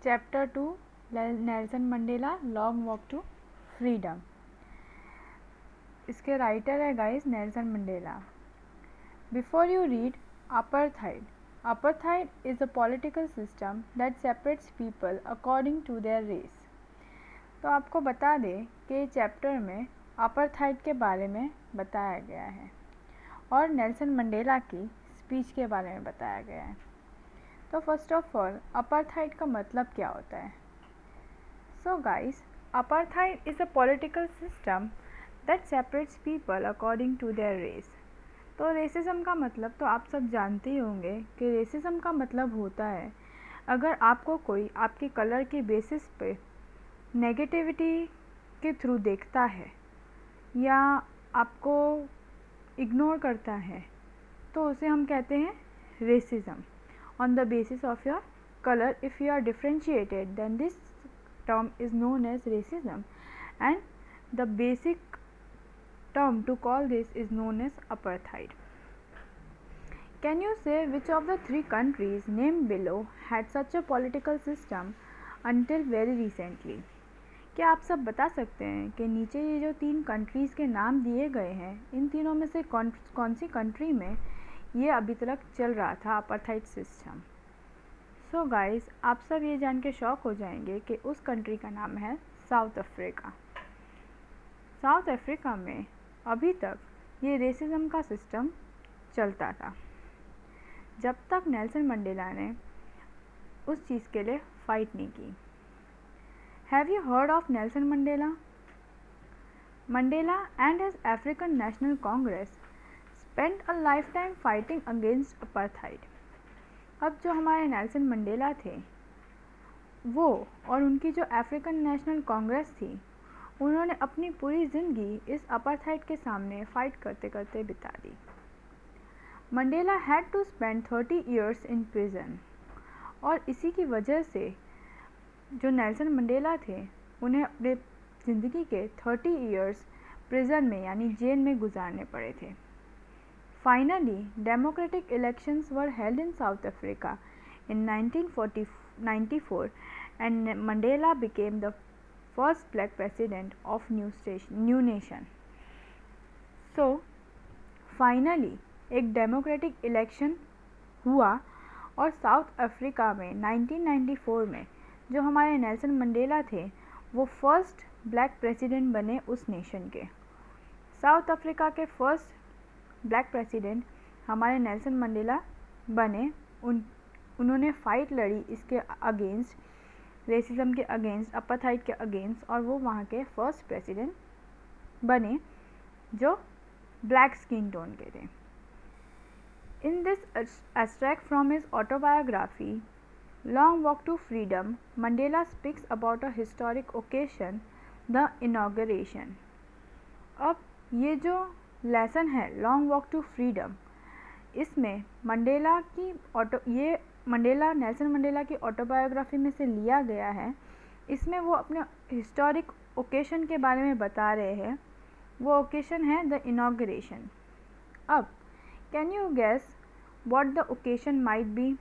Chapter 2 Nelson Mandela long walk to freedom. इसके writer है guys Nelson Mandela. Before you read apartheid is a political system that separates people according to their race। तो आपको बता दें कि chapter में apartheid के बारे में बताया गया है और नेल्सन मंडेला की स्पीच के बारे में बताया गया है। तो फर्स्ट ऑफ ऑल apartheid का मतलब क्या होता है? So guys, apartheid is a political system that separates people according to their race। तो रेसिज्म का मतलब तो आप सब जानते ही होंगे कि रेसिज्म का मतलब होता है अगर आपको कोई आपके कलर के बेसिस पे नेगेटिविटी के थ्रू देखता है या आपको इग्नोर करता है तो उसे हम कहते हैं racism. On the basis of your color, if you are differentiated, then this term is known as racism, and the basic term to call this is known as apartheid। Can you say which of the three countries named below had such a political system until very recently? क्या आप सब बता सकते हैं कि नीचे ये जो तीन कंट्रीज़ के नाम दिए गए हैं, इन तीनों में से कौन सी कंट्री में ये अभी तक चल रहा था अपार्थाइड सिस्टम? सो गाइस, आप सब ये जान के शॉक हो जाएंगे कि उस कंट्री का नाम है साउथ अफ्रीका। साउथ अफ्रीका में अभी तक ये रेसिज्म का सिस्टम चलता था जब तक नेल्सन मंडेला ने उस चीज़ के लिए फ़ाइट नहीं की। Have you heard of Nelson Mandela? Mandela and his African national Congress spent a lifetime fighting against apartheid। अब जो हमारे नेल्सन मंडेला थे वो और उनकी जो अफ्रीकन नेशनल कांग्रेस थी, उन्होंने अपनी पूरी ज़िंदगी इस अपार्थाइड के सामने फ़ाइट करते करते बिता दी। Mandela had to spend 30 years in prison, और इसी की वजह से जो नेल्सन मंडेला थे उन्हें अपने ज़िंदगी के 30 years प्रिजन में यानी जेल में गुजारने पड़े थे। Finally, democratic elections were held in South Africa in 1994 and Mandela became the first black president of new nation। So, finally एक democratic election हुआ और साउथ अफ्रीका में 1994 में जो हमारे नेल्सन मंडेला थे वो फर्स्ट ब्लैक प्रेसिडेंट बने उस नेशन के। साउथ अफ्रीका के फर्स्ट ब्लैक प्रेसिडेंट हमारे नेल्सन मंडेला बने। उन्होंने फ़ाइट लड़ी इसके अगेंस्ट, रेसिज्म के अगेंस्ट, अपार्थाइड के अगेंस्ट, और वो वहाँ के फर्स्ट प्रेसिडेंट बने जो ब्लैक स्किन टोन के थे। In this extract from his autobiography long walk to freedom, Mandela speaks about a historic occasion, the inauguration. अब ये जो लेसन है लॉन्ग वॉक टू फ्रीडम, इसमें मंडेला नेल्सन मंडेला की ऑटोबायोग्राफी में से लिया गया है। इसमें वो अपने हिस्टोरिक ओकेशन के बारे में बता रहे हैं। वो ओकेशन है द इनॉग्रेशन। अब can you gas what the occasion might be?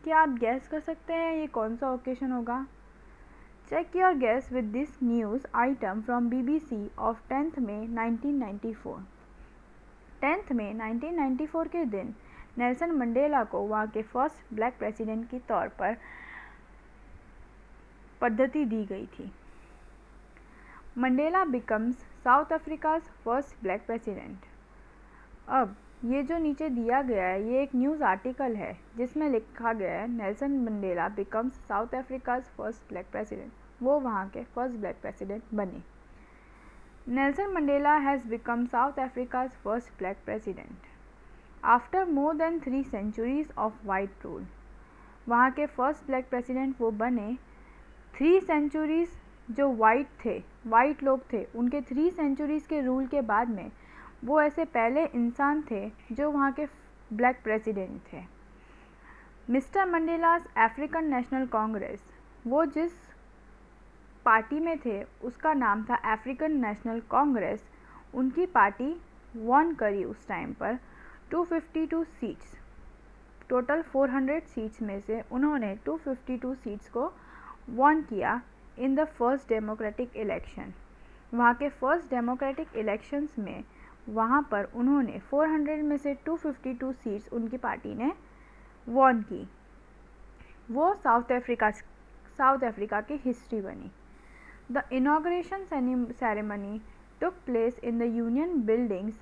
क्या आप गैस कर सकते हैं ये कौन सा ओकेशन होगा? Check your guess with this news item from BBC of 10th May 1994। 10 मई 1994 के दिन नेल्सन मंडेला को वहाँ के फर्स्ट ब्लैक प्रेसिडेंट के तौर पर पद्धति दी गई थी। Mandela becomes south Africa's first black president. अब ये जो नीचे दिया गया है ये एक न्यूज़ आर्टिकल है जिसमें लिखा गया है Nelson Mandela becomes south Africa's first black president. वो वहाँ के फर्स्ट ब्लैक प्रेसिडेंट बने। Nelson Mandela has become South Africa's first black president after more than 3 centuries of white rule। वहाँ के फर्स्ट ब्लैक प्रेसिडेंट वो बने 3 centuries जो white लोग थे उनके 3 centuries के रूल के बाद में वो ऐसे पहले इंसान थे जो वहाँ के ब्लैक प्रेसिडेंट थे। मिस्टर मंडेलास अफ्रीकन नेशनल कांग्रेस, वो जिस पार्टी में थे उसका नाम था अफ्रीकन नेशनल कांग्रेस। उनकी पार्टी वॉन करी उस टाइम पर 252 सीट्स, टोटल 400 सीट्स में से उन्होंने 252 सीट्स को वॉन किया in the first democratic election. वहाँ के फर्स्ट डेमोक्रेटिक इलेक्शंस में वहाँ पर उन्होंने 400 में से 252 सीट्स उनकी पार्टी ने वॉन की। वो साउथ अफ्रीका की हिस्ट्री बनी। The inauguration ceremony took place in the union buildings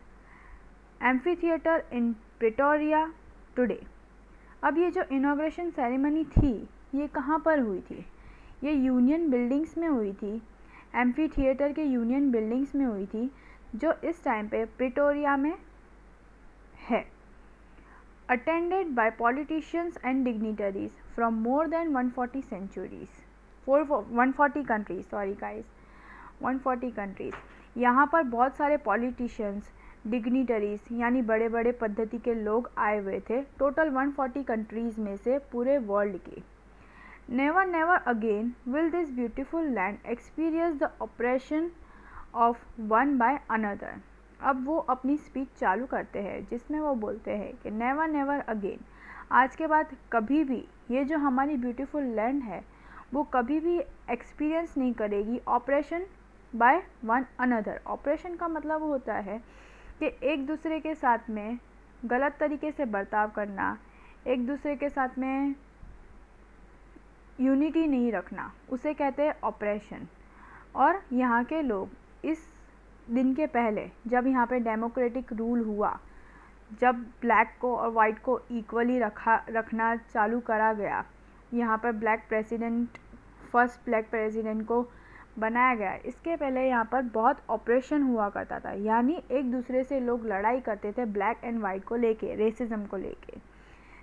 amphitheatre in Pretoria today. अब ये जो इनॉग्रेशन सेरेमनी थी ये कहाँ पर हुई थी? ये यूनियन बिल्डिंग्स में हुई थी, एम्फीथिएटर के यूनियन बिल्डिंग्स में हुई थी, जो इस टाइम पे प्रिटोरिया में है। Attended by politicians and dignitaries from more than 140 countries, sorry guys, 140 countries. यहाँ पर बहुत सारे पॉलिटिशियंस, डिग्निटरीज यानी बड़े बड़े पद्धति के लोग आए हुए थे, टोटल 140 कंट्रीज़ में से पूरे वर्ल्ड के। Never never again will this beautiful land experience the operation of one by another. अब वो अपनी स्पीच चालू करते हैं जिसमें वो बोलते हैं कि नेवर नेवर अगेन, आज के बाद कभी भी ये जो हमारी ब्यूटीफुल लैंड है वो कभी भी एक्सपीरियंस नहीं करेगी operation by one another. Operation का मतलब होता है कि एक दूसरे के साथ में गलत तरीके से बर्ताव करना, एक दूसरे के साथ में यूनिटी नहीं रखना, उसे कहते हैं ऑपरेशन। और यहाँ के लोग इस दिन के पहले जब यहाँ पे डेमोक्रेटिक रूल हुआ, जब ब्लैक को और वाइट को इक्वली रखना चालू करा गया, यहाँ पर फर्स्ट ब्लैक प्रेसिडेंट को बनाया गया, इसके पहले यहाँ पर बहुत ऑपरेशन हुआ करता था, यानी एक दूसरे से लोग लड़ाई करते थे ब्लैक एंड वाइट को लेके, रेसिज्म को लेके।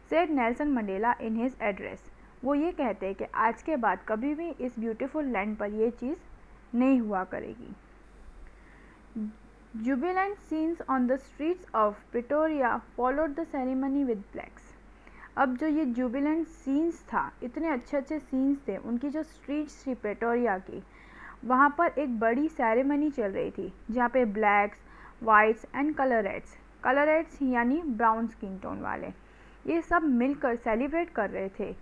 Said Nelson Mandela in his address. वो ये कहते हैं कि आज के बाद कभी भी इस ब्यूटीफुल लैंड पर ये चीज़ नहीं हुआ करेगी। Jubilant scenes on the streets of Pretoria followed the ceremony with blacks. अब जो ये जुबिलेंट सीन्स था, इतने अच्छे अच्छे सीन्स थे, उनकी जो स्ट्रीट्स थी प्रिटोरिया की, वहाँ पर एक बड़ी सेरेमनी चल रही थी जहाँ पे ब्लैक्स, वाइट्स एंड कलरेट्स यानी ब्राउन स्किन टोन वाले, ये सब मिलकर सेलिब्रेट कर रहे थे।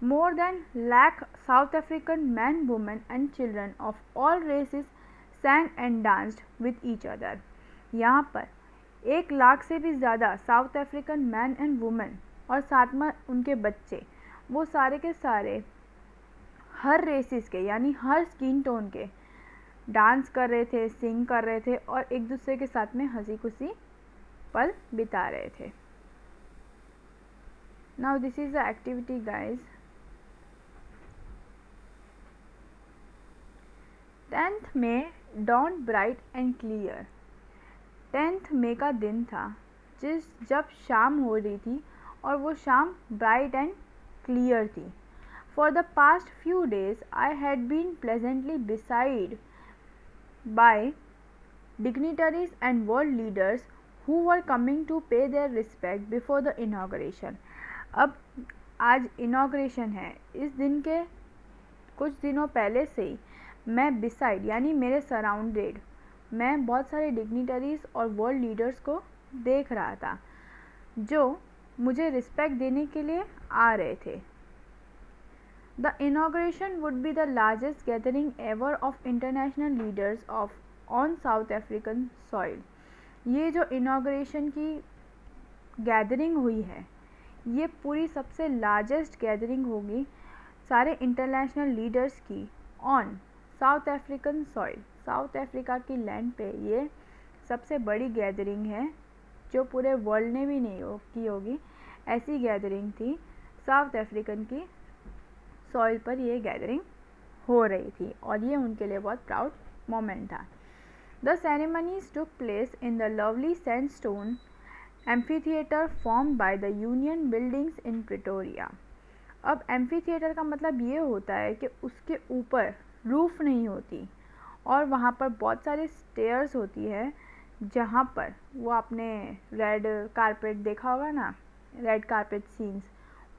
More than lakh South African men, women and children of all races sang and danced with each other. यहाँ पर 1 लाख से भी ज़्यादा south African man and women और साथ में उनके बच्चे, वो सारे के सारे हर रेसिस के यानी हर स्किन टोन के डांस कर रहे थे, सिंग कर रहे थे और एक दूसरे के साथ में हंसी खुशी पल बिता रहे थे। Now this is the activity guys. 10th May dawned bright and clear. 10th May का दिन था जब शाम हो रही थी और वो शाम ब्राइट एंड क्लियर थी। For the past few days I had been pleasantly beside by dignitaries and world leaders who were coming to pay their respect before the inauguration. अब आज इनाग्रेशन है, इस दिन के कुछ दिनों पहले से ही मैं बिसाइड यानी मेरे सराउंडेड मैं बहुत सारे डिग्निटरीज और वर्ल्ड लीडर्स को देख रहा था जो मुझे रिस्पेक्ट देने के लिए आ रहे थे। The inauguration would be the largest gathering ever of international leaders of on south African soil. ये जो इनाग्रेशन की गैदरिंग हुई है, ये पूरी सबसे लार्जेस्ट गैदरिंग होगी सारे इंटरनेशनल लीडर्स की on south African soil. South Africa की लैंड पे ये सबसे बड़ी गैदरिंग है जो पूरे वर्ल्ड ने भी नहीं की होगी। ऐसी गैदरिंग थी, साउथ अफ्रीकन की सॉइल पर ये गैदरिंग हो रही थी और ये उनके लिए बहुत प्राउड मोमेंट था। The ceremonies took place in the lovely sandstone amphitheatre formed by the union buildings in Pretoria. अब एम्फीथिएटर का मतलब ये होता है कि उसके ऊपर रूफ नहीं होती और वहाँ पर बहुत सारे स्टेयर्स होती है जहाँ पर वो आपने रेड कारपेट देखा होगा ना, रेड कारपेट सीन्स,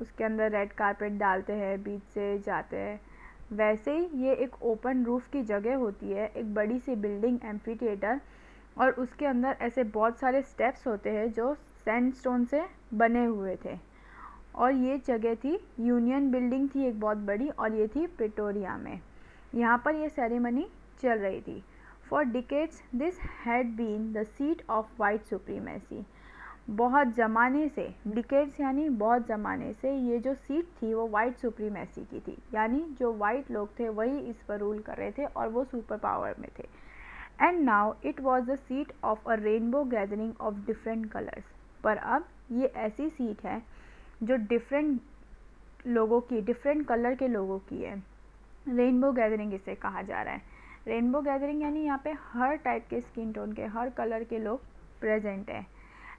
उसके अंदर रेड कारपेट डालते हैं, बीच से जाते हैं, वैसे ही ये एक ओपन रूफ की जगह होती है, एक बड़ी सी बिल्डिंग एम्फीथिएटर, और उसके अंदर ऐसे बहुत सारे स्टेप्स होते हैं जो सैंडस्टोन से बने हुए थे और ये जगह थी, यूनियन बिल्डिंग थी एक बहुत बड़ी, और ये थी प्रिटोरिया में। यहाँ पर ये सेरेमनी चल रही थी। For decades this had been the seat of white supremacy. बहुत ज़माने से, डिकेड्स यानी बहुत ज़माने से, ये जो सीट थी वो वाइट सुप्रीमेसी की थी, यानी जो वाइट लोग थे वही इस पर रूल कर रहे थे और वो सुपर पावर में थे। And now it was the seat of a rainbow gathering of different colours. पर अब ये ऐसी सीट है जो डिफरेंट लोगों की, डिफरेंट कलर के लोगों की है। रेनबो गैदरिंग इसे कहा जा रहा है। रेनबो गैदरिंग यानी यहाँ पे हर टाइप के स्किन टोन के, हर कलर के लोग प्रेजेंट हैं।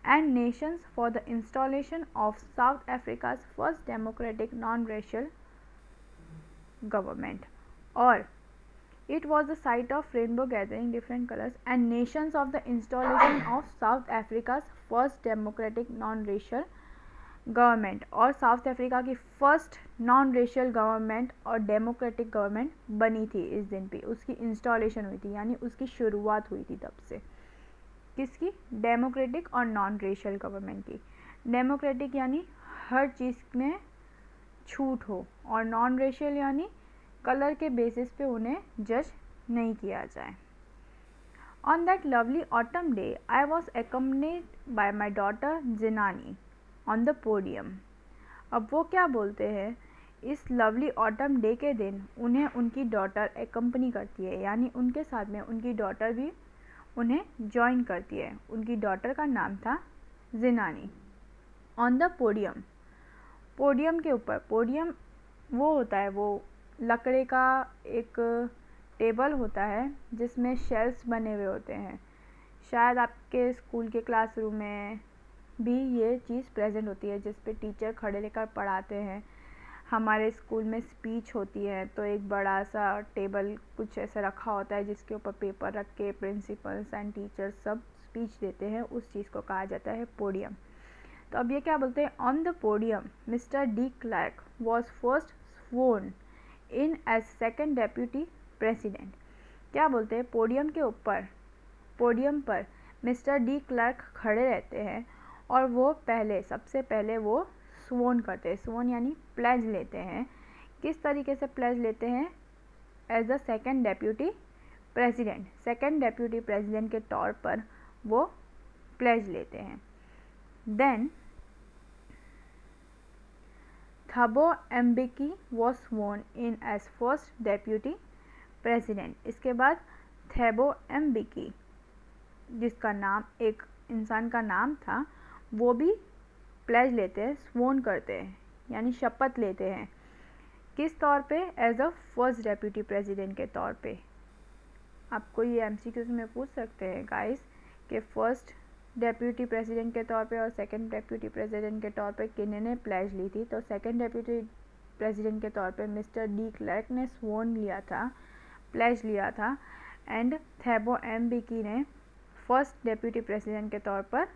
And Nations for the installation of south Africa's first democratic non racial government. और it was the site of rainbow gathering different colors and nations of the installation of South Africa's first democratic non-racial government. और south Africa की first non racial government और democratic government बनी थी इस दिन पे, उसकी इंस्टॉलेशन हुई थी, यानी उसकी शुरुआत हुई थी तब से। किसकी? डेमोक्रेटिक और नॉन रेशियल गवर्नमेंट की। डेमोक्रेटिक यानी हर चीज़ में छूट हो, और नॉन रेशियल यानी कलर के बेसिस पे उन्हें जज नहीं किया जाए। On that lovely autumn day I was accompanied by my daughter Zenani on the podium. अब वो क्या बोलते हैं, इस लवली ऑटम डे के दिन उन्हें उनकी डॉटर एक्कम्पनी करती है, यानी उनके साथ में उनकी डॉटर भी उन्हें ज्वाइन करती है। उनकी डॉटर का नाम था जिनानी। ऑन द पोडियम, पोडियम के ऊपर, पोडियम वो होता है, वो लकड़े का एक टेबल होता है जिसमें शेल्फ्स बने हुए होते हैं। शायद आपके स्कूल के क्लासरूम में भी ये चीज़ प्रेजेंट होती है, जिस पे टीचर खड़े लेकर पढ़ाते हैं। हमारे स्कूल में स्पीच होती है तो एक बड़ा सा टेबल कुछ ऐसा रखा होता है जिसके ऊपर पेपर रख के प्रिंसिपल्स एंड टीचर्स सब स्पीच देते हैं, उस चीज़ को कहा जाता है पोडियम। तो अब ये क्या बोलते हैं, on the podium Mr de Klerk was first sworn in as second deputy president. क्या बोलते हैं, पोडियम के ऊपर, पोडियम पर मिस्टर डी क्लर्क खड़े रहते हैं और वो पहले, सबसे पहले वो स्वर्न करते हैं। स्वर्न यानी प्लेज लेते हैं। किस तरीके से प्लेज लेते हैं, as the second deputy president, second deputy president के तौर पर वो प्लेज लेते हैं। Then Thabo Mbeki was sworn in as first deputy president. इसके बाद थेबो एम्बिकी, जिसका नाम एक इंसान का नाम था, वो भी प्लेज लेते हैं, स्वर्न करते हैं, यानी शपथ लेते हैं। किस तौर पे, as a first deputy president के तौर पे। आपको ये एमसीक्यूज में पूछ सकते हैं गाइस कि फर्स्ट डेप्यूटी प्रेसिडेंट के तौर पे और सेकंड डेप्यूटी प्रेसिडेंट के तौर पे किन्होंने प्लेज ली थी। तो सेकंड डेप्यूटी प्रेसिडेंट के तौर पे मिस्टर डी क्लर्क ने स्वर्न लिया था, प्लेज लिया था, एंड थेबो एम्बिकी ने फर्स्ट डेप्यूटी प्रेसिडेंट के तौर पर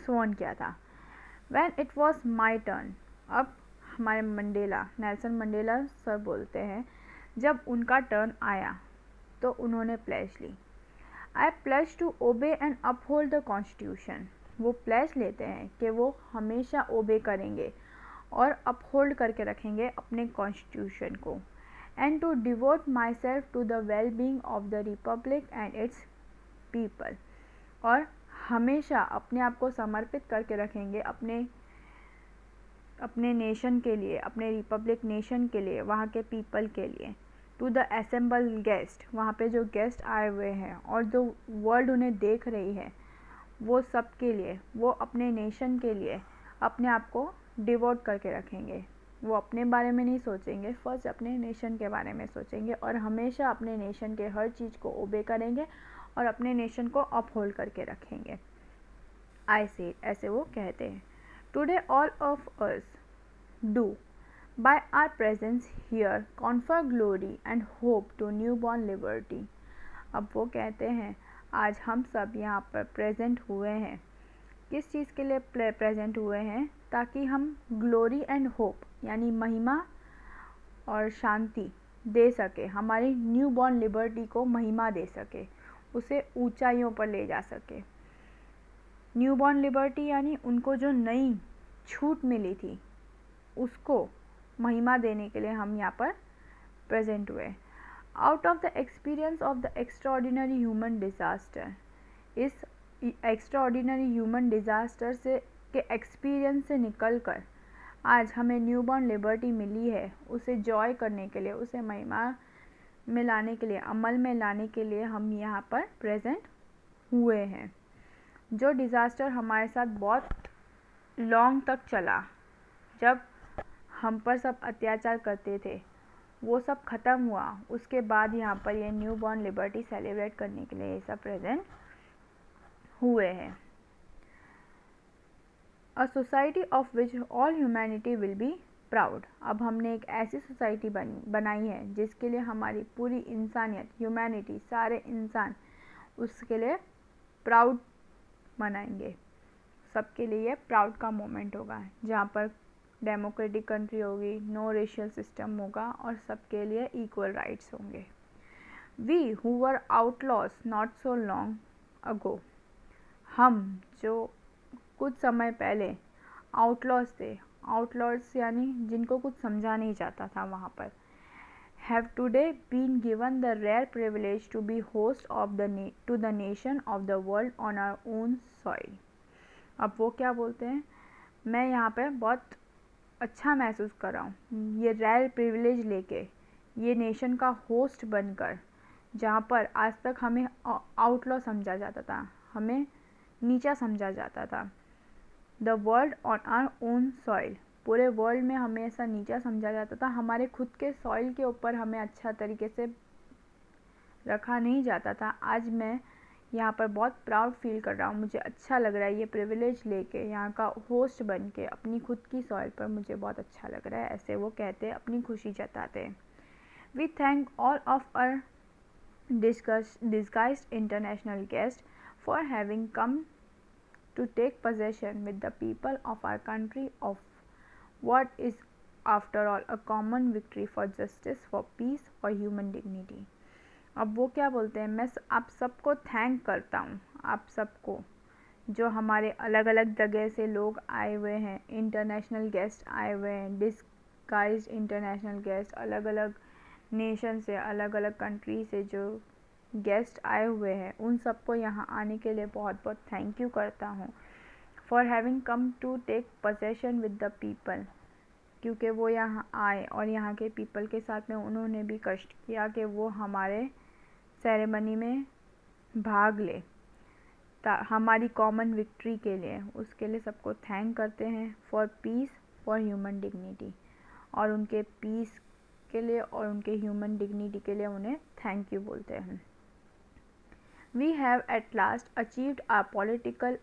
स्वर्न किया था। When it was my turn, अब हमारे मंडेला, नेल्सन मंडेला सर बोलते हैं, जब उनका टर्न आया तो उन्होंने प्लेज ली। I pledge to obey and uphold the constitution. वो प्लेज लेते हैं कि वो हमेशा ओबे करेंगे और अपहोल्ड करके रखेंगे अपने कॉन्स्टिट्यूशन को। And to devote myself to the wellbeing of the republic and its people. और हमेशा अपने आप को समर्पित करके रखेंगे अपने नेशन के लिए, अपने रिपब्लिक नेशन के लिए, वहाँ के पीपल के लिए। टू द असेंबल गेस्ट, वहाँ पे जो गेस्ट आए हुए हैं और जो वर्ल्ड उन्हें देख रही है, वो सब के लिए, वो अपने नेशन के लिए अपने आप को डिवोट करके रखेंगे। वो अपने बारे में नहीं सोचेंगे, फर्स्ट अपने नेशन के बारे में सोचेंगे और हमेशा अपने नेशन के हर चीज़ को ओबे करेंगे और अपने नेशन को अपहोल्ड करके रखेंगे। आई से, ऐसे वो कहते हैं। Today all of us do by our presence here confer glory and hope to newborn liberty। अब वो कहते हैं आज हम सब यहाँ पर प्रेजेंट हुए हैं। किस चीज़ के लिए प्रेजेंट हुए हैं, ताकि हम ग्लोरी एंड होप यानी महिमा और शांति दे सके, हमारी न्यूबॉर्न लिबर्टी को महिमा दे सके, उसे ऊंचाइयों पर ले जा सके। न्यूबॉर्न लिबर्टी यानी उनको जो नई छूट मिली थी, उसको महिमा देने के लिए हम यहाँ पर प्रेजेंट हुए। Out of the experience of the extraordinary human disaster, इस एक्स्ट्राऑर्डिनरी ह्यूमन डिज़ास्टर से के एक्सपीरियंस से निकल कर आज हमें न्यूबॉर्न लिबर्टी मिली है, उसे जॉय करने के लिए, उसे महिमा में लाने के लिए, अमल में लाने के लिए हम यहाँ पर प्रेजेंट हुए हैं। जो डिज़ास्टर हमारे साथ बहुत लॉन्ग तक चला, जब हम पर सब अत्याचार करते थे, वो सब ख़त्म हुआ, उसके बाद यहाँ पर ये न्यू बॉर्न लिबर्टी सेलिब्रेट करने के लिए ये सब प्रेजेंट हुए हैं। A society of which all humanity will be proud. अब हमने एक ऐसी सोसाइटी बनाई है जिसके लिए हमारी पूरी इंसानियत, ह्यूमैनिटी, सारे इंसान उसके लिए प्राउड मनाएंगे। सबके लिए प्राउड का मोमेंट होगा, जहाँ पर डेमोक्रेटिक कंट्री होगी, नो रेशियल सिस्टम होगा और सबके लिए इक्वल राइट्स होंगे। We who were outlaws not so long ago, हम जो कुछ समय पहले आउटलॉज थे, आउटलॉज यानी जिनको कुछ समझा नहीं जाता था वहाँ पर, have today been given the rare privilege to be host of to the nation of the world on our own soil। अब वो क्या बोलते हैं, मैं यहाँ पे बहुत अच्छा महसूस कर रहा हूँ ये रेयर प्रिविलेज लेके, ये नेशन का होस्ट बनकर, जहाँ पर आज तक हमें आउटलॉ समझा जाता था, हमें नीचा समझा जाता था। The world on our own soil, पूरे वर्ल्ड में हमें ऐसा नीचा समझा जाता था, हमारे खुद के सॉइल के ऊपर हमें अच्छा तरीके से रखा नहीं जाता था। आज मैं यहाँ पर बहुत प्राउड फील कर रहा हूँ, मुझे अच्छा लग रहा है ये प्रिविलेज लेके यहाँ का होस्ट बन के अपनी खुद की सॉइल पर, मुझे बहुत अच्छा लग रहा है, ऐसे वो कहते, अपनी खुशी जताते हैं। We thank all of our disguised international guests for having come to take possession with the people of our country of what is after all a common victory for justice, for peace, for human dignity। अब वो क्या बोलते हैं, मैं आप सबको thank करता हूँ, आप सबको जो हमारे अलग अलग जगह से लोग आए हुए हैं, इंटरनेशनल गेस्ट आए हुए हैं, डिस्गाइज्ड इंटरनेशनल गेस्ट, अलग अलग नेशन से, अलग अलग कंट्री से जो गेस्ट आए हुए हैं, उन सबको यहाँ आने के लिए बहुत बहुत थैंक यू करता हूँ। For having come to take possession with the people, क्योंकि वो यहाँ आए और यहाँ के पीपल के साथ में उन्होंने भी कष्ट किया कि वो हमारे सेरेमनी में भाग ले, हमारी कॉमन विक्ट्री के लिए, उसके लिए सबको थैंक करते हैं। For piece, for human dignity, और उनके पीस के लिए और उनके ह्यूमन डिग्निटी के लिए उन्हें थैंक यू बोलते हैं। We have at last achieved our political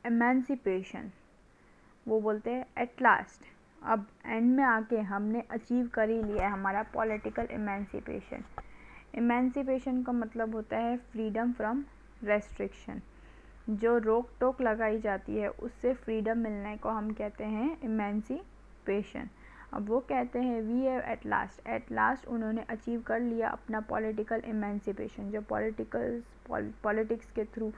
emancipation, वो बोलते हैं एट लास्ट, अब एंड में आके हमने अचीव कर ही लिया है हमारा पॉलिटिकल एमेंसिपेशन। एमेंसिपेशन का मतलब होता है फ्रीडम फ्रॉम रेस्ट्रिक्शन, जो रोक टोक लगाई जाती है उससे फ्रीडम मिलने को हम कहते हैं एमेंसिपेशन। अब वो कहते हैं वी हैव एट लास्ट उन्होंने अचीव कर लिया अपना पॉलिटिकल एमेंसिपेशन, जो पॉलिटिक्स के थ्रू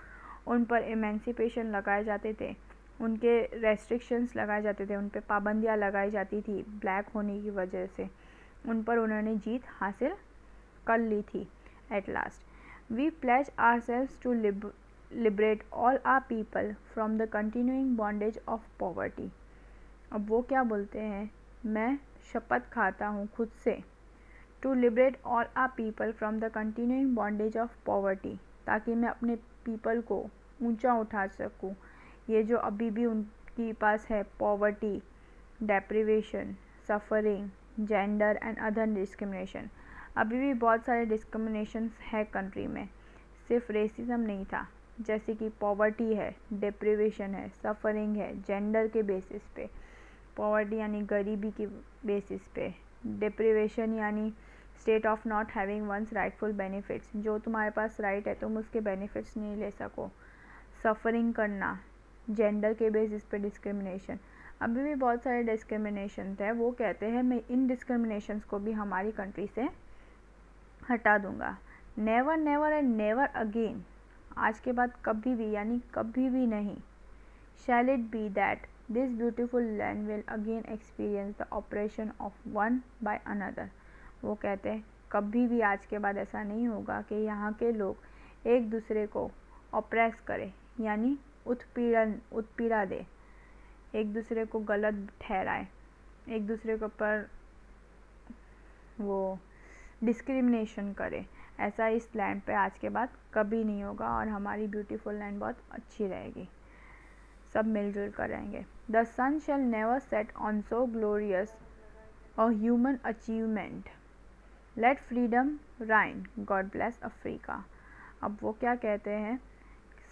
उन पर एमेंसिपेशन लगाए जाते थे, उनके रेस्ट्रिक्शंस लगाए जाते थे, उन पर पाबंदियाँ लगाई जाती थी ब्लैक होने की वजह से, उन पर उन्होंने जीत हासिल कर ली थी। At last we pledge ourselves to liberate all our people from the continuing bondage of poverty. अब वो क्या बोलते हैं, मैं शपथ खाता हूँ खुद से, to liberate all our people from the continuing bondage of poverty, ताकि मैं अपने पीपल को ऊंचा उठा सकूँ, ये जो अभी भी उनके पास है poverty, deprivation, suffering, gender and other discrimination, अभी भी बहुत सारे डिस्क्रिमिनेशंस है कंट्री में, सिर्फ रेसिज्म नहीं था, जैसे कि पॉवर्टी है, डिप्रिवेशन है, सफरिंग है, जेंडर के बेसिस पे, पॉवर्टी यानी गरीबी की बेसिस पे, डिप्रिवेशन यानी state of not having one's rightful benefits, जो तुम्हारे पास राइट है तुम उसके बेनिफिट्स नहीं ले सको, सफरिंग करना, जेंडर के बेसिस पे डिस्क्रिमिनेशन, अभी भी बहुत सारे डिस्क्रिमिनेशन है। वो कहते हैं मैं इन डिस्क्रिमिनेशंस को भी हमारी कंट्री से हटा दूंगा। Never never and never again, आज के बाद कभी भी यानी कभी भी नहीं, shall it be that This beautiful land will again experience the oppression of one by another. वो कहते हैं कभी भी आज के बाद ऐसा नहीं होगा कि यहाँ के लोग एक दूसरे को ऑप्रेस करें, यानी उत्पीड़ा दे, एक दूसरे को गलत ठहराए, एक दूसरे के ऊपर वो डिस्क्रिमिनेशन करे। ऐसा इस लैंड पे आज के बाद कभी नहीं होगा और हमारी ब्यूटीफुल लैंड बहुत अच्छी रहेगी, सब मिलजुल कर रहेंगे। The sun shall never set on so glorious a human achievement, let freedom reign, God bless Africa. अब वो क्या कहते हैं,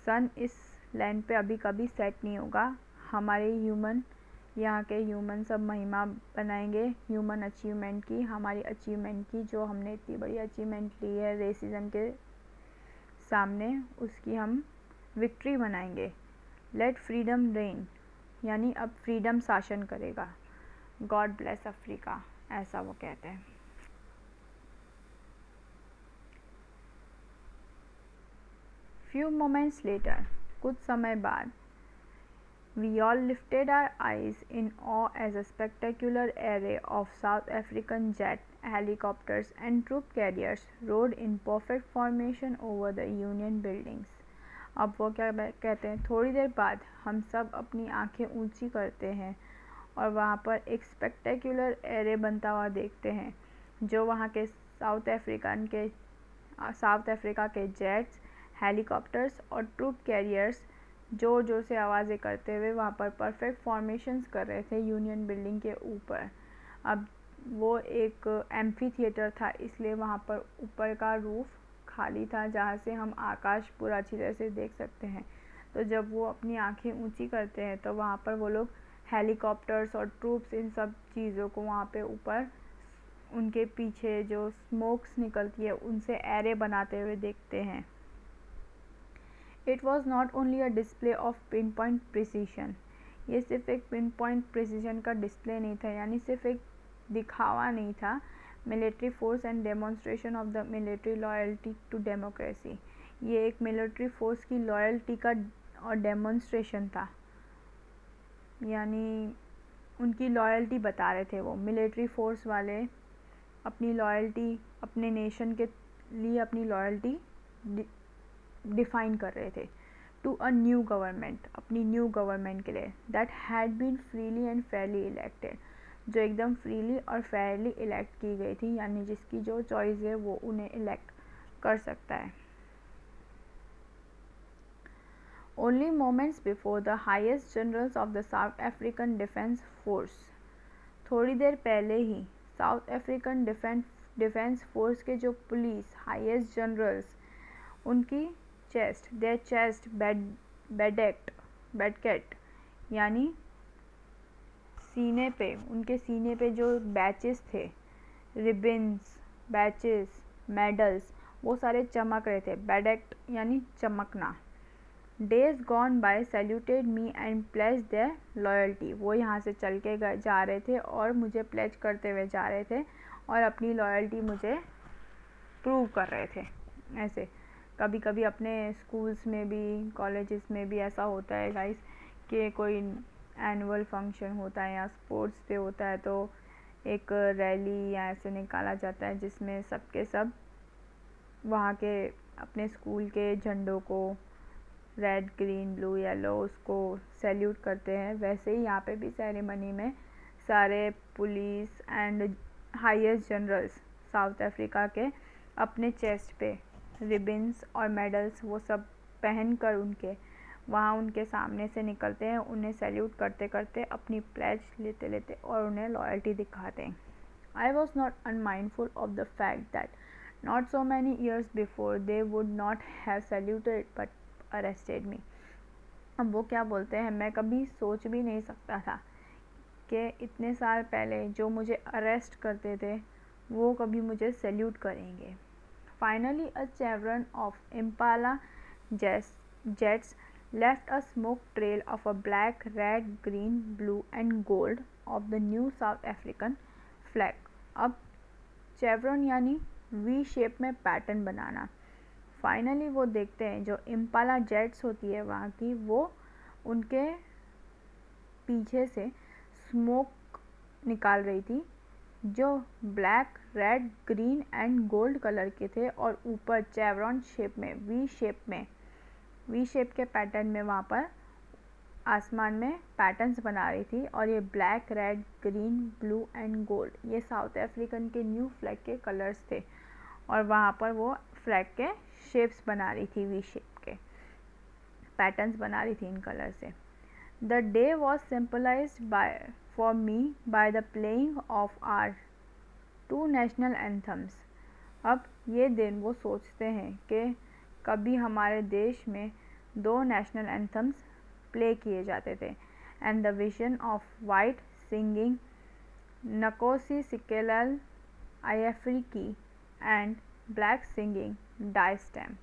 सन इस लैंड पे अभी कभी सेट नहीं होगा, हमारे ह्यूमन, यहाँ के ह्यूमन सब महिमा बनाएंगे ह्यूमन अचीवमेंट की, हमारी अचीवमेंट की, जो हमने इतनी बड़ी अचीवमेंट ली है रेसिज्म के सामने, उसकी हम विक्ट्री मनाएंगे। लेट फ्रीडम रेन, यानी अब फ्रीडम शासन करेगा, गॉड ब्लेस अफ्रीका, ऐसा वो कहते हैं। फ्यू मोमेंट्स लेटर, कुछ समय बाद, we all lifted our eyes in awe as a spectacular array of South African jet, helicopters and troop carriers rode in perfect formation over the Union buildings. अब वो क्या कहते हैं, थोड़ी देर बाद हम सब अपनी आंखें ऊंची करते हैं और वहाँ पर एक स्पेक्टेकुलर एरे बनता हुआ देखते हैं, जो वहाँ के साउथ अफ्रीका के जेट्स, हेलीकॉप्टर्स और ट्रूप कैरियर्स जोर जोर से आवाज़ें करते हुए वहाँ पर परफेक्ट फॉर्मेशंस कर रहे थे यूनियन बिल्डिंग के ऊपर। अब वो एक एम्फी थिएटर था, इसलिए वहाँ पर ऊपर का रूफ खाली था जहाँ से हम आकाश पूरा अच्छी तरह से देख सकते हैं। तो जब वो अपनी आंखें ऊंची करते हैं तो वहाँ पर वो लोग हेलीकॉप्टर्स और ट्रूप्स, इन सब चीज़ों को वहाँ पे ऊपर उनके पीछे जो स्मोक्स निकलती है उनसे एरे बनाते हुए देखते हैं। It was not only a display of pinpoint precision, ये सिर्फ एक pinpoint precision का डिस्प्ले नहीं था, यानी सिर्फ एक दिखावा नहीं था, military force and demonstration of the military loyalty to democracy, ये एक military force की loyalty का और demonstration था, यानी उनकी loyalty बता रहे थे वो military force वाले, अपनी loyalty, अपने nation के लिए अपनी loyalty डिफाइन कर रहे थे टू अ न्यू गवर्नमेंट, अपनी न्यू गवर्नमेंट के लिए, that had been freely and fairly elected, जो एकदम फ्रीली और फेयरली इलेक्ट की गई थी, यानी जिसकी जो चॉइस है वो उन्हें इलेक्ट कर सकता है। Only moments before the highest generals of the south African defence force, थोड़ी देर पहले ही साउथ अफ्रीकन डिफेंस फोर्स के जो पुलिस हाईएस्ट जनरल्स, उनकी देयर चेस्ट बेडकेट, यानी सीने पे, उनके सीने पे जो बैचेस थे, रिबन्स, बैचेस, मेडल्स, वो सारे चमक रहे थे, बेडेक्ट यानी चमकना। Days gone by saluted me and pledge their loyalty, वो यहाँ से चल के जा रहे थे और मुझे प्लेज करते हुए जा रहे थे और अपनी लॉयल्टी मुझे प्रूव कर रहे थे। ऐसे कभी कभी अपने स्कूल्स में भी, कॉलेजेस में भी ऐसा होता है गाइस कि कोई एनुअल फंक्शन होता है या स्पोर्ट्स डे होता है तो एक रैली या ऐसे निकाला जाता है जिसमें सबके सब वहाँ के अपने स्कूल के झंडों को रेड, ग्रीन, ब्लू, येलो उसको सैल्यूट करते हैं। वैसे ही यहाँ पे भी सेरेमनी में सारे police and highest generals south Africa के अपने चेस्ट पे रिबन्स और मेडल्स वो सब पहन कर वहाँ उनके सामने से निकलते हैं, उन्हें सैल्यूट करते करते अपनी प्लेज लेते लेते और उन्हें लॉयल्टी दिखाते हैं। I was not unmindful of the fact that not so many years before they would not have saluted but arrested me. अब वो क्या बोलते हैं, मैं कभी सोच भी नहीं सकता था कि इतने साल पहले जो मुझे अरेस्ट करते थे वो कभी मुझे सैल्यूट करेंगे। Finally, a chevron of Impala jets left a smoke trail of a black, red, green, blue and gold of the new South African flag. अब चेवरन यानी वी शेप में पैटर्न बनाना। फाइनली वो देखते हैं जो इम्पाला जेट्स होती है वहाँ की, वो उनके पीछे से स्मोक निकाल रही थी जो black, red, green and gold colour के थे और ऊपर चेवरॉन शेप में वी शेप के पैटर्न में वहाँ पर आसमान में पैटर्न्स बना रही थी। और ये black, red, green, blue and gold ये साउथ अफ्रीकन के न्यू फ्लैग के कलर्स थे और वहाँ पर वो फ्लैग के शेप्स बना रही थी, वी शेप के पैटर्न्स बना रही थी इन कलर से। The day was symbolised for me by the playing of our 2 national anthems. अब ये दिन वो सोचते हैं कि कभी हमारे देश में 2 नेशनल एंथम्स प्ले किए जाते थे। And the vision of white singing Nkosi Sikelel iAfrika and black singing Die Stem.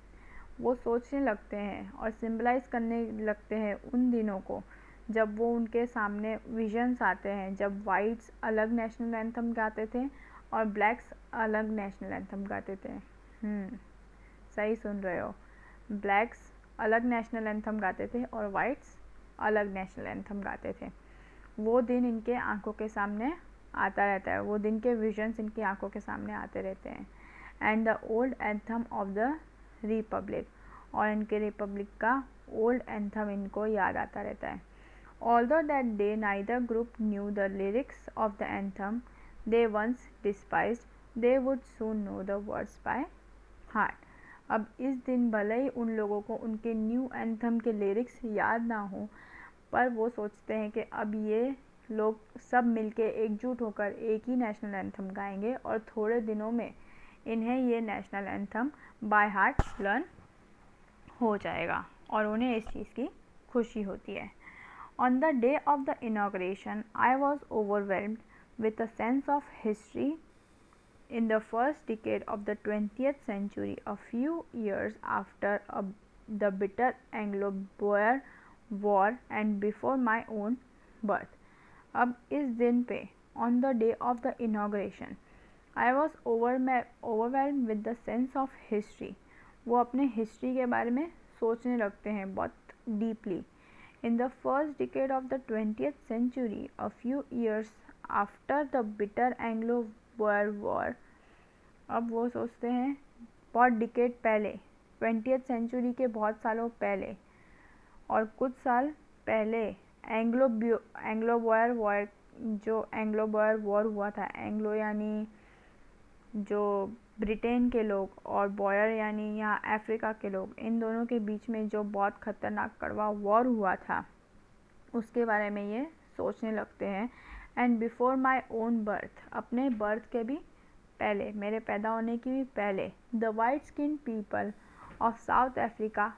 वो सोचने लगते हैं और सिंबलाइज करने लगते हैं उन दिनों को जब वो उनके सामने विजन्स आते हैं, जब वाइट्स अलग नेशनल एंथम गाते थे और ब्लैक्स अलग नेशनल एंथम गाते थे। सही सुन रहे हो, ब्लैक्स अलग नेशनल एंथम गाते थे और वाइट्स अलग नेशनल एंथम गाते थे। वो दिन इनके आंखों के सामने आता रहता है, वो दिन के विजन्स इनकी आंखों के सामने आते रहते हैं। And the old anthem of the Republic, और इनके रिपब्लिक का ओल्ड एंथम इनको याद आता रहता है। Although that day neither group knew the lyrics of the anthem they once despised, they would soon know the words by heart. अब इस दिन भले ही उन लोगों को उनके न्यू एंथम के लिरिक्स याद ना हो, पर वो सोचते हैं कि अब ये लोग सब मिलके एकजुट होकर एक ही नेशनल एंथम गाएंगे और थोड़े दिनों में इन्हें ये national anthem by heart learn हो जाएगा और उन्हें इस चीज़ की खुशी होती है। On the day of the inauguration, I was overwhelmed with a sense of history. In the first decade of the 20th century, a few years after the bitter Anglo-Boer War and before my own birth. अब इस दिन पे on the day of the inauguration, I was overwhelmed with the sense of history. वो अपने history के बारे में सोचने लगते हैं बहुत deeply. In the first decade of the 20th century, a few years after the bitter Anglo-Boer War, अब वो सोचते हैं बहुत डिकेड पहले, 20th सेंचुरी के बहुत सालों पहले और कुछ साल पहले एंग्लो-बोयर वॉर, जो एंग्लो-बोयर वॉर हुआ था, एंग्लो यानी जो ब्रिटेन के लोग और बॉयर यानी यहाँ अफ्रीका के लोग, इन दोनों के बीच में जो बहुत ख़तरनाक कड़वा वॉर हुआ था उसके बारे में ये सोचने लगते हैं। And before my own birth, अपने बर्थ के भी पहले, मेरे पैदा होने की भी पहले, the white skin people of south Africa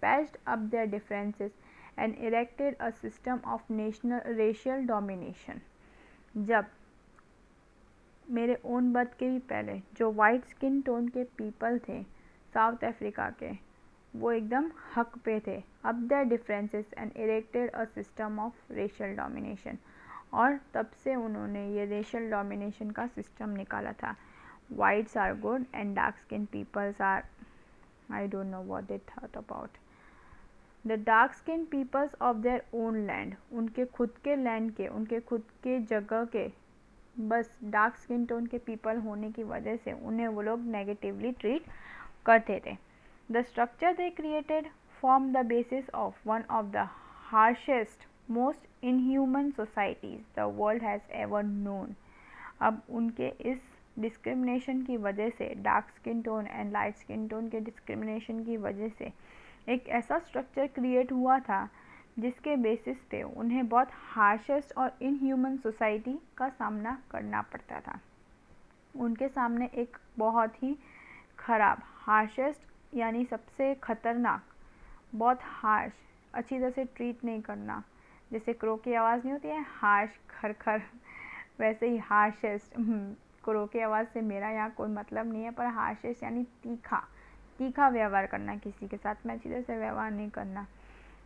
patched up there differences and erected a system of racial domination. जब मेरे ओन बर्थ के भी पहले जो वाइट स्किन टोन के पीपल थे साउथ अफ्रीका के, वो एकदम हक पे थे। अब there differences and erected a system of racial domination, और तब से उन्होंने ये रेशियल डोमिनेशन का सिस्टम निकाला था। Whites are good and dark skin peoples are, I don't know what they thought about the dark skin peoples of their own land. उनके खुद के लैंड के, उनके खुद के जगह के बस डार्क स्किन टोन के पीपल होने की वजह से उन्हें वो लोग नेगेटिवली ट्रीट करते थे। The structure they created form the basis of one of the harshest most inhuman societies the world has ever known. अब उनके इस डिस्क्रिमिनेशन की वजह से, dark skin tone and light skin tone के डिस्क्रिमिनेशन की वजह से एक ऐसा स्ट्रक्चर क्रिएट हुआ था जिसके बेसिस पे उन्हें बहुत हार्शेस्ट और इनह्यूमन सोसाइटी का सामना करना पड़ता था। उनके सामने एक बहुत ही ख़राब, हार्शेस्ट यानी सबसे ख़तरनाक, बहुत हार्श, अच्छी तरह से ट्रीट नहीं करना, जैसे क्रो की आवाज़ नहीं होती है हार्श खर खर, वैसे ही हार्शेस्ट। क्रो की आवाज़ से मेरा यहाँ कोई मतलब नहीं है, पर हार्शेस्ट यानी तीखा, तीखा व्यवहार करना, किसी के साथ में अच्छी तरह से व्यवहार नहीं करना।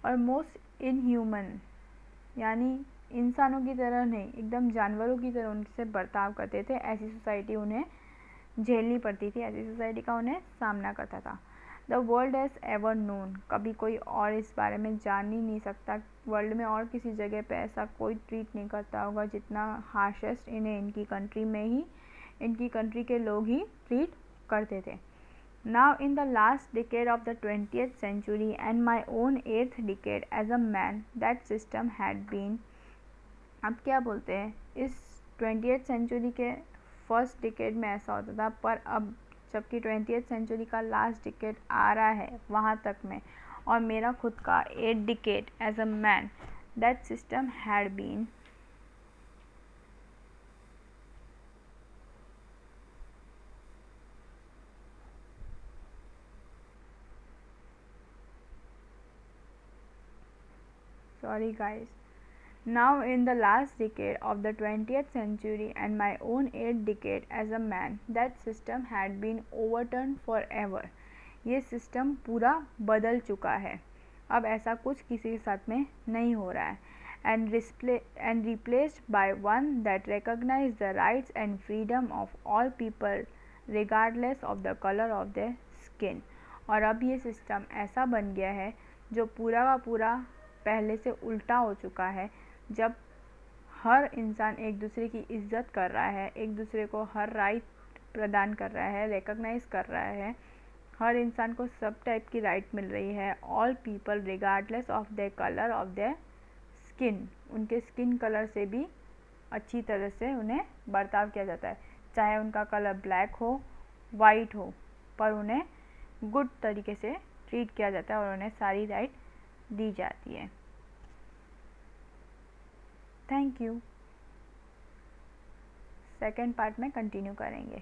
और मोस्ट इनह्यूमन यानी इंसानों की तरह नहीं, एकदम जानवरों की तरह उनसे बर्ताव करते थे। ऐसी सोसाइटी उन्हें झेलनी पड़ती थी, ऐसी सोसाइटी का उन्हें सामना करता था। The world has ever known, कभी कोई और इस बारे में जान ही नहीं सकता, वर्ल्ड में और किसी जगह पे ऐसा कोई ट्रीट नहीं करता होगा जितना हार्शेस्ट इन्हें इनकी कंट्री में ही, इनकी कंट्री के लोग ही ट्रीट करते थे. Now in the last decade of the 20th century and my own 8th decade as a man, that system had been, अब क्या बोलते हैं, इस 20th century के फर्स्ट डिकेड में ऐसा होता था, पर अब जबकि 20th सेंचुरी का लास्ट डिकेड आ रहा है वहाँ तक में, और मेरा खुद का 8 decade as a man, that system had been sorry guys. Now in the last decade of the 20th century and my own 8th decade as a man, that system had been overturned forever. ये system पूरा बदल चुका है, अब ऐसा कुछ किसी के साथ में नहीं हो रहा है. And replaced by one that recognize the rights and freedom of all people regardless of the color of their skin. और अब ये सिस्टम ऐसा बन गया है जो पूरा का पूरा पहले से उल्टा हो चुका है, जब हर इंसान एक दूसरे की इज्जत कर रहा है, एक दूसरे को हर राइट प्रदान कर रहा है, रिकॉग्नाइज कर रहा है, हर इंसान को सब टाइप की राइट मिल रही है. All people regardless of the colour of the skin, उनके स्किन कलर से भी अच्छी तरह से उन्हें बर्ताव किया जाता है, चाहे उनका कलर ब्लैक हो, वाइट हो, पर उन्हें गुड तरीके से ट्रीट किया जाता है और उन्हें सारी राइट दी जाती है. Thank you. सेकेंड पार्ट में कंटिन्यू करेंगे.